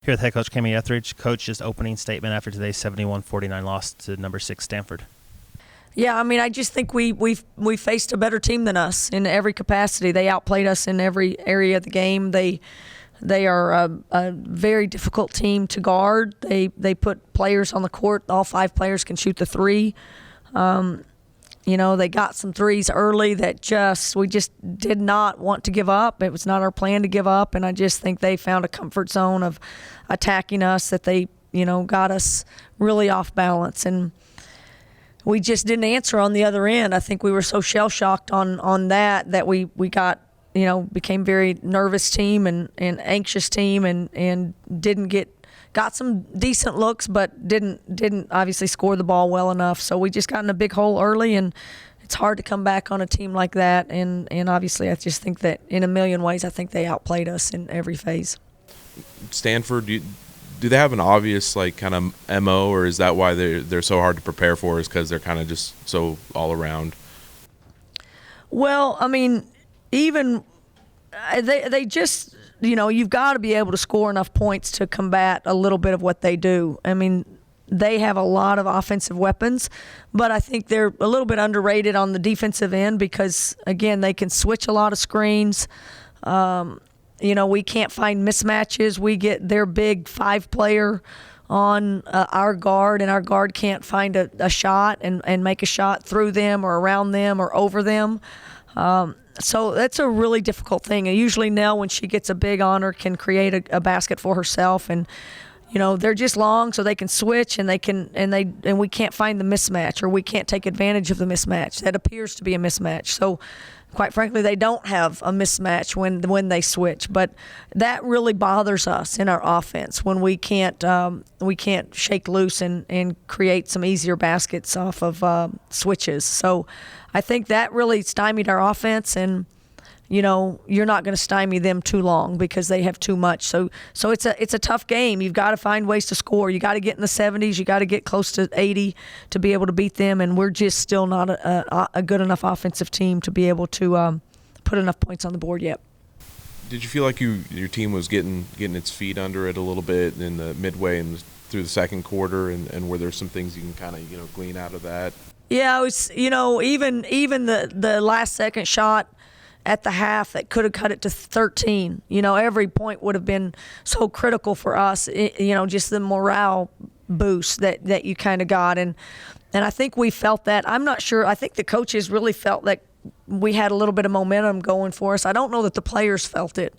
Here with head coach Kamie Ethridge, coach's opening statement after today's 71-49 loss to number 6 Stanford. Yeah, I mean, I just think we faced a better team than us in every capacity. They outplayed us in every area of the game. They are a very difficult team to guard. They put players on the court. All 5 players can shoot the three. They got some threes early that we just did not want to give up. It was not our plan to give up, and I just think they found a comfort zone of attacking us that they, got us really off balance. And we just didn't answer on the other end. I think we were so shell-shocked on that we got, became very nervous team and anxious team and got some decent looks, but didn't obviously score the ball well enough. So we just got in a big hole early, and it's hard to come back on a team like that. And obviously I just think that in a million ways I think they outplayed us in every phase. Stanford, do they have an obvious kind of MO, or is that why they're so hard to prepare for, is because they're kind of just so all around? Well, I mean, even they just, you've got to be able to score enough points to combat a little bit of what they do. I mean, they have a lot of offensive weapons, but I think they're a little bit underrated on the defensive end because, again, they can switch a lot of screens. We can't find mismatches. We get their big 5-player on our guard, and our guard can't find a shot and make a shot through them or around them or over them. So that's a really difficult thing. And usually Nell, when she gets a big honor, can create a basket for herself. And, they're just long, so they can switch and we can't find the mismatch, or we can't take advantage of the mismatch. That appears to be a mismatch. So quite frankly, they don't have a mismatch when they switch. But that really bothers us in our offense when we can't shake loose and create some easier baskets off of switches. So I think that really stymied our offense, and you're not going to stymie them too long because they have too much. So it's a tough game. You've got to find ways to score. You got to get in the 70s. You got to get close to 80 to be able to beat them. And we're just still not a good enough offensive team to be able to put enough points on the board yet. Did you feel like your team was getting its feet under it a little bit in the midway and through the second quarter, and were there some things you can kind of glean out of that? Yeah, it was even the last second shot at the half that could have cut it to 13. Every point would have been so critical for us. Just the morale boost that you kind of got, and I think we felt that. I'm not sure. I think the coaches really felt that we had a little bit of momentum going for us. I don't know that the players felt it.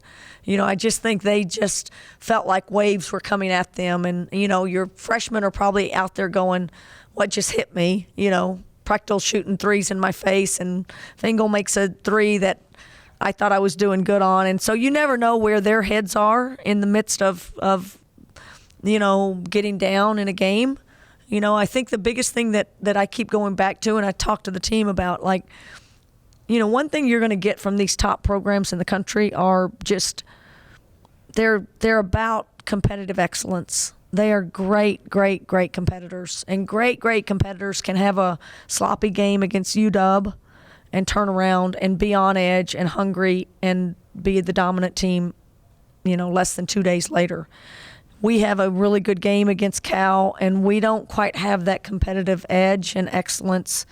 I just think they just felt like waves were coming at them, and your freshmen are probably out there going, "What just hit me?" Prechtel shooting threes in my face, and Fingal makes a three that I thought I was doing good on. And so you never know where their heads are in the midst of getting down in a game. I think the biggest thing that I keep going back to, and I talk to the team about, one thing you're going to get from these top programs in the country are just they're about competitive excellence. They are great, great, great competitors. And great, great competitors can have a sloppy game against UW and turn around and be on edge and hungry and be the dominant team, less than 2 days later. We have a really good game against Cal, and we don't quite have that competitive edge and excellence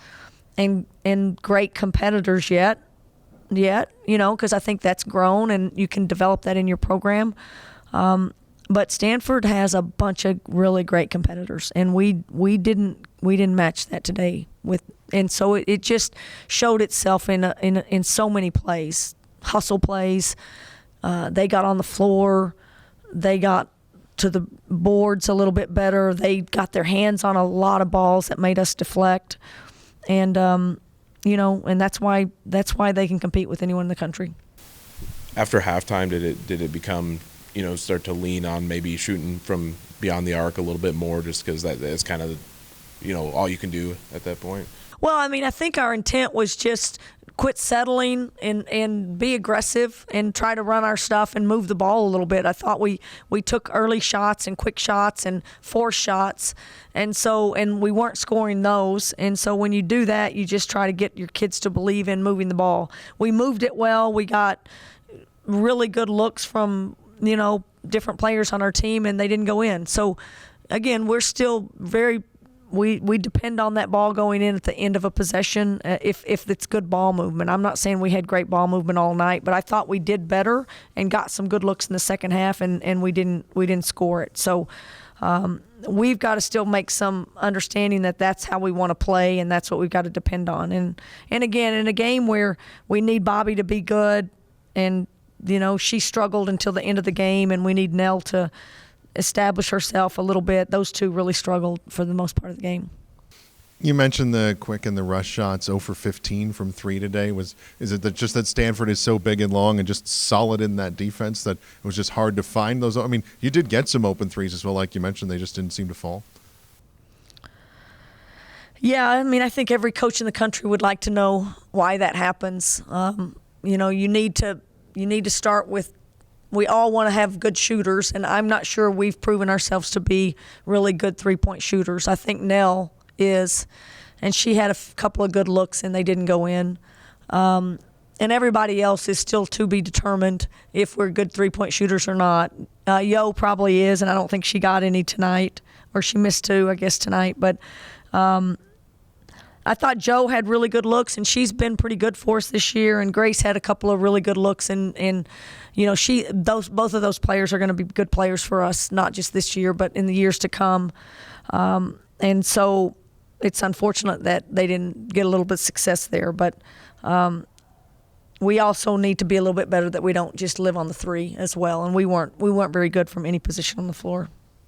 and great competitors yet, because I think that's grown and you can develop that in your program. But Stanford has a bunch of really great competitors, and we didn't match that today and so it just showed itself in so many plays, hustle plays. They got on the floor, they got to the boards a little bit better. They got their hands on a lot of balls that made us deflect, and and that's why they can compete with anyone in the country. After halftime, did it become start to lean on maybe shooting from beyond the arc a little bit more, just because that's kind of all you can do at that point? Well, I mean, I think our intent was just quit settling and be aggressive and try to run our stuff and move the ball a little bit. I thought we took early shots and quick shots and forced shots, and we weren't scoring those. And so when you do that, you just try to get your kids to believe in moving the ball. We moved it well. We got really good looks from different players on our team, and they didn't go in. So, again, we're still we depend on that ball going in at the end of a possession if it's good ball movement. I'm not saying we had great ball movement all night, but I thought we did better and got some good looks in the second half, and we didn't score it. So we've got to still make some understanding that that's how we want to play, and that's what we've got to depend on. And again, in a game where we need Bobby to be good, and she struggled until the end of the game, and we need Nell to establish herself a little bit. Those two really struggled for the most part of the game. You mentioned the quick and the rush shots, 0 for 15 from 3 today. Is it just that Stanford is so big and long and just solid in that defense that it was just hard to find those? I mean, you did get some open threes as well, like you mentioned. They just didn't seem to fall. Yeah, I mean, I think every coach in the country would like to know why that happens. You need to start with, we all want to have good shooters, and I'm not sure we've proven ourselves to be really good three-point shooters. I think Nell is, and she had a couple of good looks, and they didn't go in. And everybody else is still to be determined if we're good three-point shooters or not. Yo probably is, and I don't think she got any tonight, or she missed 2, I guess, tonight. But I thought Joe had really good looks, and she's been pretty good for us this year. And Grace had a couple of really good looks, and both of those players are going to be good players for us, not just this year, but in the years to come. And so it's unfortunate that they didn't get a little bit of success there, but we also need to be a little bit better that we don't just live on the 3 as well. And we weren't very good from any position on the floor.